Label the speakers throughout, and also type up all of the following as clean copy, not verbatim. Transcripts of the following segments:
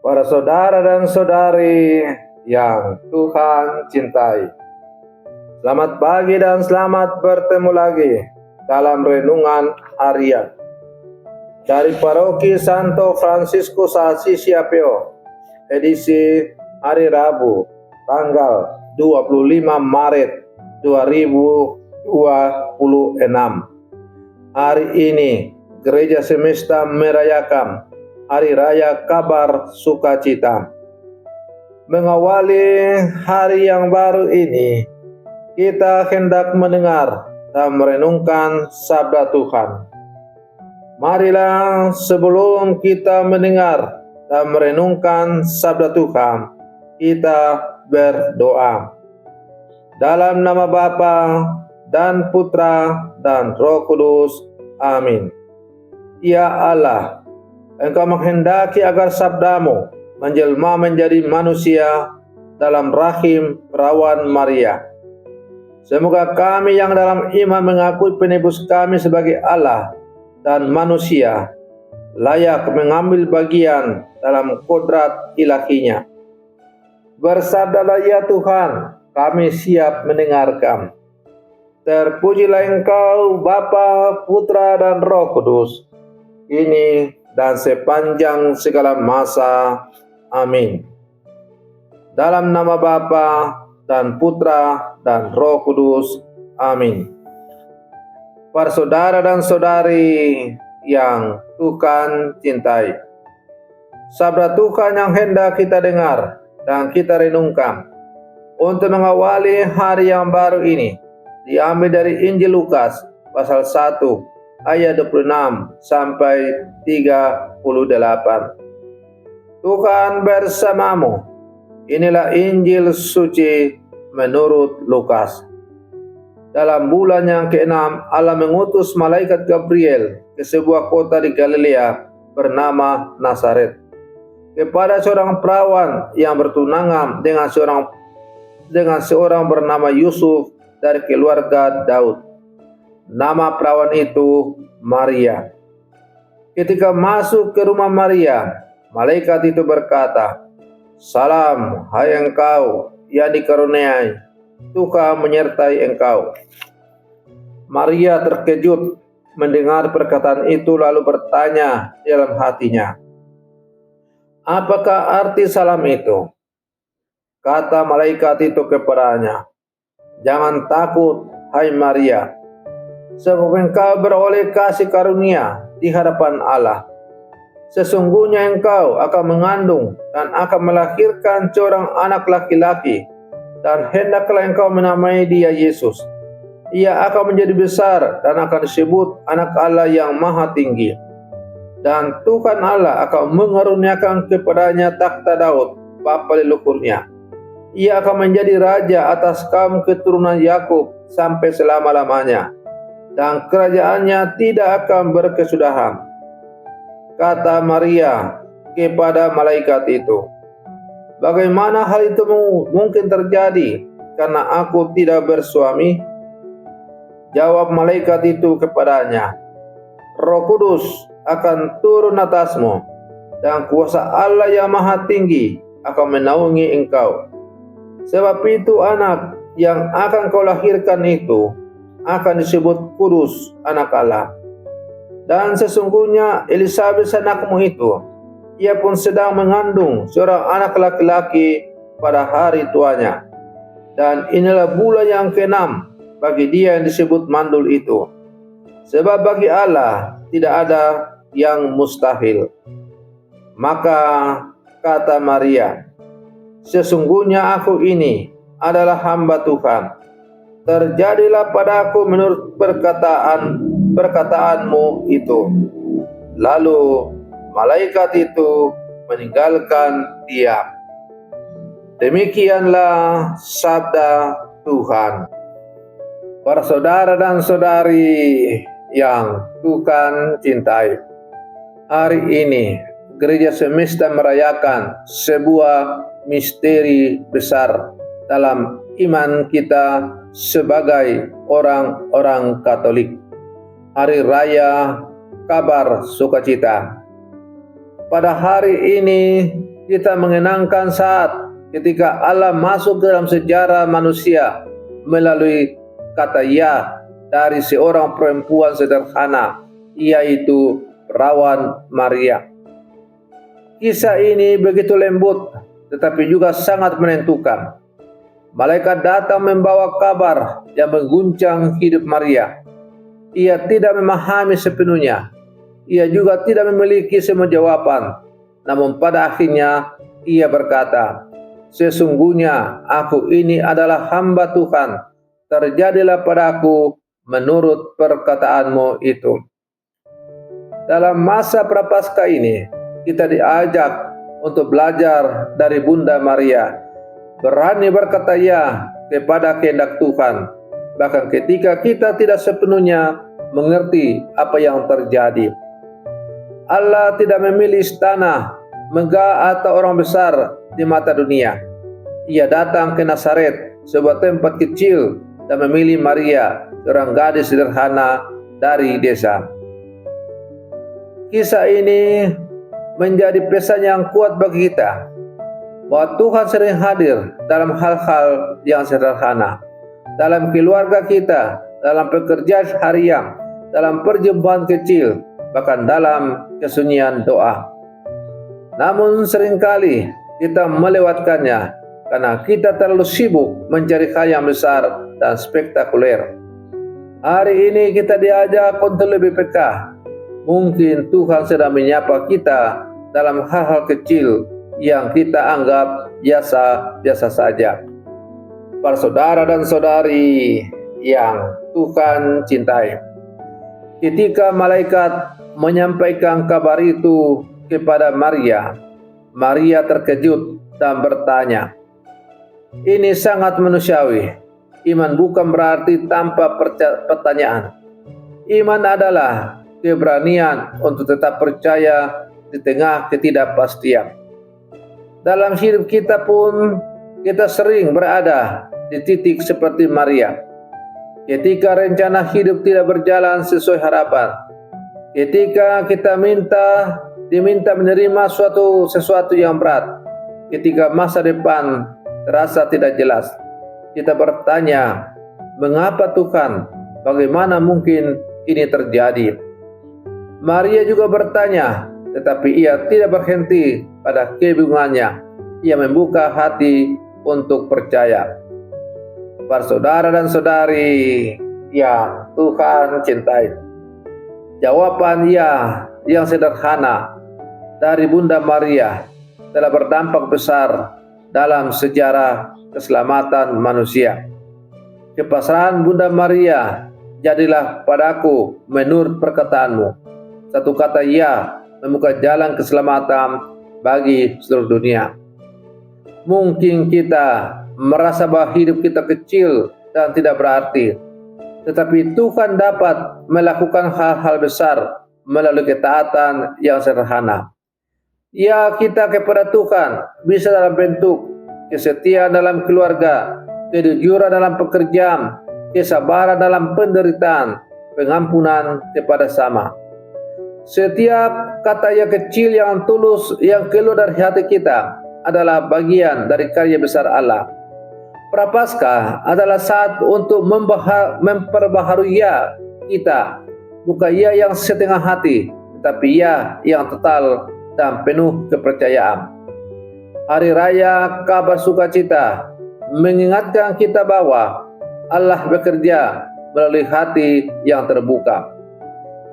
Speaker 1: para saudara dan saudari yang Tuhan cintai. Selamat pagi dan selamat bertemu lagi dalam renungan harian dari Paroki Santo Fransiskus Assisi Apeo, edisi hari Rabu, tanggal 25 Maret 2026. Hari ini Gereja Semesta merayakan Hari Raya Kabar Sukacita. Mengawali hari yang baru ini, kita hendak mendengar dan merenungkan sabda Tuhan. Marilah sebelum kita mendengar dan merenungkan sabda Tuhan, kita berdoa. Dalam nama Bapa dan Putra dan Roh Kudus. Amin. Ya Allah, Engkau menghendaki agar sabdamu menjelma menjadi manusia dalam rahim perawan Maria. Semoga kami yang dalam iman mengakui penebus kami sebagai Allah dan manusia, layak mengambil bagian dalam kodrat ilahinya. Bersabdalah ya Tuhan, kami siap mendengarkan. Terpujilah Engkau Bapa, Putra dan Roh Kudus, kini dan sepanjang segala masa. Amin. Dalam nama Bapa dan Putra dan Roh Kudus. Amin. Para saudara dan saudari yang Tuhan cintai, sabda Tuhan yang hendak kita dengar dan kita renungkan untuk mengawali hari yang baru ini diambil dari Injil Lukas pasal 1 ayat 26 sampai 38. Tuhan bersamamu. Inilah Injil suci menurut Lukas. Dalam bulan yang ke-6, Allah mengutus malaikat Gabriel ke sebuah kota di Galilea bernama Nazaret, kepada seorang perawan yang bertunangan dengan seorang bernama Yusuf dari keluarga Daud. Nama perawan itu Maria. Ketika masuk ke rumah Maria, malaikat itu berkata, "Salam, hai engkau yang dikaruniai, Tuhan menyertai engkau." Maria terkejut mendengar perkataan itu lalu bertanya dalam hatinya, "Apakah arti salam itu?" Kata malaikat itu kepadanya, "Jangan takut, hai Maria, sebab engkau beroleh kasih karunia di hadapan Allah. Sesungguhnya engkau akan mengandung dan akan melahirkan seorang anak laki-laki, dan hendaklah engkau menamai dia Yesus. Ia akan menjadi besar dan akan disebut Anak Allah yang Maha Tinggi. Dan Tuhan Allah akan mengaruniakan kepadanya takhta Daud, bapa leluhurnya. Ia akan menjadi raja atas kaum keturunan Yakub sampai selama-lamanya, dan kerajaannya tidak akan berkesudahan." Kata Maria kepada malaikat itu, "Bagaimana hal itu mungkin terjadi karena aku tidak bersuami?" Jawab malaikat itu kepadanya, "Roh Kudus akan turun atasmu, dan kuasa Allah yang Maha Tinggi akan menaungi engkau. Sebab itu anak yang akan kau lahirkan itu akan disebut kudus, Anak Allah. Dan sesungguhnya Elisabet anakmu itu, ia pun sedang mengandung seorang anak laki-laki pada hari tuanya. Dan inilah bulan yang ke-6 bagi dia yang disebut mandul itu. Sebab bagi Allah tidak ada yang mustahil." Maka kata Maria, "Sesungguhnya aku ini adalah hamba Tuhan. Terjadilah padaku menurut perkataanmu itu." Lalu malaikat itu meninggalkan dia. Demikianlah sabda Tuhan. Para saudara dan saudari yang Tuhan cintai, hari ini Gereja Semesta merayakan sebuah misteri besar dalam iman kita sebagai orang-orang Katolik. Hari Raya Kabar Sukacita. Pada hari ini kita mengenangkan saat ketika Allah masuk dalam sejarah manusia melalui kata ya dari seorang perempuan sederhana, yaitu perawan Maria. Kisah ini begitu lembut tetapi juga sangat menentukan. Malaikat datang membawa kabar yang mengguncang hidup Maria. Ia tidak memahami sepenuhnya. Ia juga tidak memiliki semua jawaban. Namun pada akhirnya ia berkata, "Sesungguhnya aku ini adalah hamba Tuhan. Terjadilah padaku menurut perkataanmu itu." Dalam masa prapaskah ini, kita diajak untuk belajar dari Bunda Maria, berani berkata ya kepada kehendak Tuhan, bahkan ketika kita tidak sepenuhnya mengerti apa yang terjadi. Allah tidak memilih istana, megah atau orang besar di mata dunia. Ia datang ke Nazaret, sebuah tempat kecil, dan memilih Maria, seorang gadis sederhana dari desa. Kisah ini menjadi pesan yang kuat bagi kita bahwa Tuhan sering hadir dalam hal-hal yang sederhana, dalam keluarga kita, dalam pekerjaan harian, dalam perjumpaan kecil, bahkan dalam kesunyian doa. Namun seringkali kita melewatkannya karena kita terlalu sibuk mencari hal yang besar dan spektakuler. Hari ini kita diajak untuk lebih peka. Mungkin Tuhan sedang menyapa kita dalam hal-hal kecil yang kita anggap biasa-biasa saja. Para saudara dan saudari yang Tuhan cintai, ketika malaikat menyampaikan kabar itu kepada Maria, Maria terkejut dan bertanya. Ini sangat manusiawi. Iman bukan berarti tanpa pertanyaan. Iman adalah keberanian untuk tetap percaya di tengah ketidakpastian. Dalam hidup kita pun kita sering berada di titik seperti Maria. Ketika rencana hidup tidak berjalan sesuai harapan, ketika kita diminta menerima sesuatu yang berat, ketika masa depan terasa tidak jelas, kita bertanya, mengapa Tuhan? Bagaimana mungkin ini terjadi? Maria juga bertanya, tetapi ia tidak berhenti pada kebingungannya. Ia membuka hati untuk percaya. Para saudara dan saudari yang Tuhan cintai, jawaban ya yang sederhana dari Bunda Maria telah berdampak besar dalam sejarah keselamatan manusia. Kepasrahan Bunda Maria, jadilah padaku menurut perkataanmu. Satu kata ya membuka jalan keselamatan bagi seluruh dunia. Mungkin kita merasa bahwa hidup kita kecil dan tidak berarti, tetapi Tuhan dapat melakukan hal-hal besar melalui ketaatan yang sederhana. Ya, kita kepada Tuhan bisa dalam bentuk kesetiaan dalam keluarga, kejujuran dalam pekerjaan, kesabaran dalam penderitaan, pengampunan kepada sama. Setiap kata yang kecil yang tulus yang keluar dari hati kita adalah bagian dari karya besar Allah. Prapaskah adalah saat untuk memperbaharui ya kita, bukan ya yang setengah hati, tetapi ya yang total dan penuh kepercayaan. Hari Raya Kabar Sukacita mengingatkan kita bahwa Allah bekerja melalui hati yang terbuka.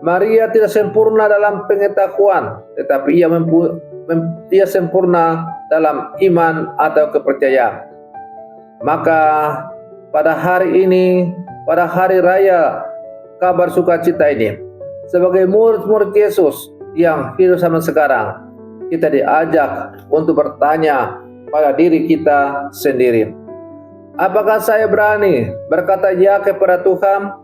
Speaker 1: Maria tidak sempurna dalam pengetahuan, tetapi ia sempurna dalam iman atau kepercayaan. Maka pada hari ini, pada hari raya Kabar Sukacita ini, sebagai murid-murid Yesus yang hidup sama sekarang, kita diajak untuk bertanya pada diri kita sendiri. Apakah saya berani berkata ya kepada Tuhan?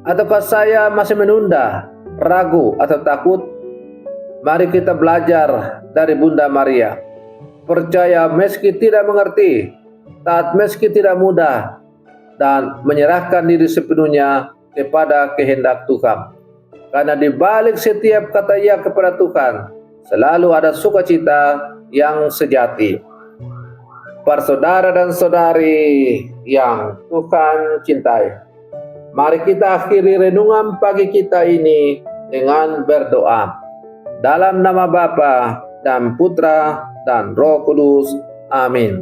Speaker 1: Ataukah saya masih menunda, ragu atau takut? Mari kita belajar dari Bunda Maria. Percaya meski tidak mengerti, taat meski tidak mudah, dan menyerahkan diri sepenuhnya kepada kehendak Tuhan. Karena di balik setiap kata ya kepada Tuhan, selalu ada sukacita yang sejati. Para saudara dan saudari yang Tuhan cintai, mari kita akhiri renungan pagi kita ini dengan berdoa. Dalam nama Bapa dan Putra dan Roh Kudus. Amin.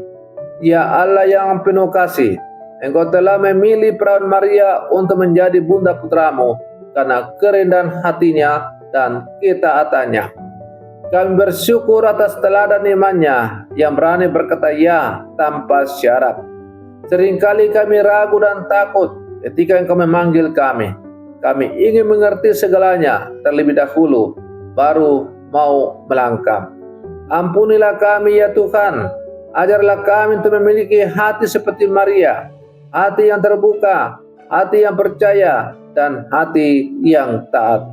Speaker 1: Ya Allah yang penuh kasih, Engkau telah memilih perawan Maria untuk menjadi bunda putramu karena kerendahan hatinya dan ketaatannya. Kami bersyukur atas teladan imannya yang berani berkata ya tanpa syarat. Seringkali kami ragu dan takut ketika Engkau memanggil kami. Kami ingin mengerti segalanya terlebih dahulu, baru mau melangkah. Ampunilah kami ya Tuhan. Ajarlah kami untuk memiliki hati seperti Maria, hati yang terbuka, hati yang percaya, dan hati yang taat.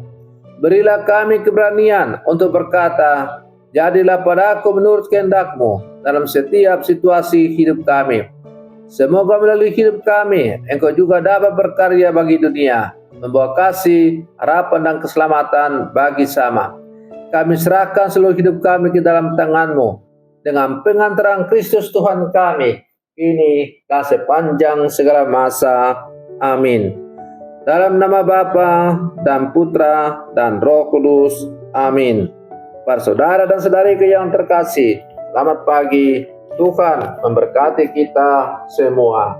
Speaker 1: Berilah kami keberanian untuk berkata, jadilah padaku menurut kehendak-Mu dalam setiap situasi hidup kami. Semoga melalui hidup kami, Engkau juga dapat berkarya bagi dunia, membawa kasih, harapan, dan keselamatan bagi sama. Kami serahkan seluruh hidup kami ke dalam tangan-Mu, dengan pengantaran Kristus Tuhan kami, kini dan sepanjang segala masa. Amin. Dalam nama Bapa dan Putra dan Roh Kudus. Amin. Para saudara dan saudariku yang terkasih, selamat pagi. Tuhan memberkati kita semua.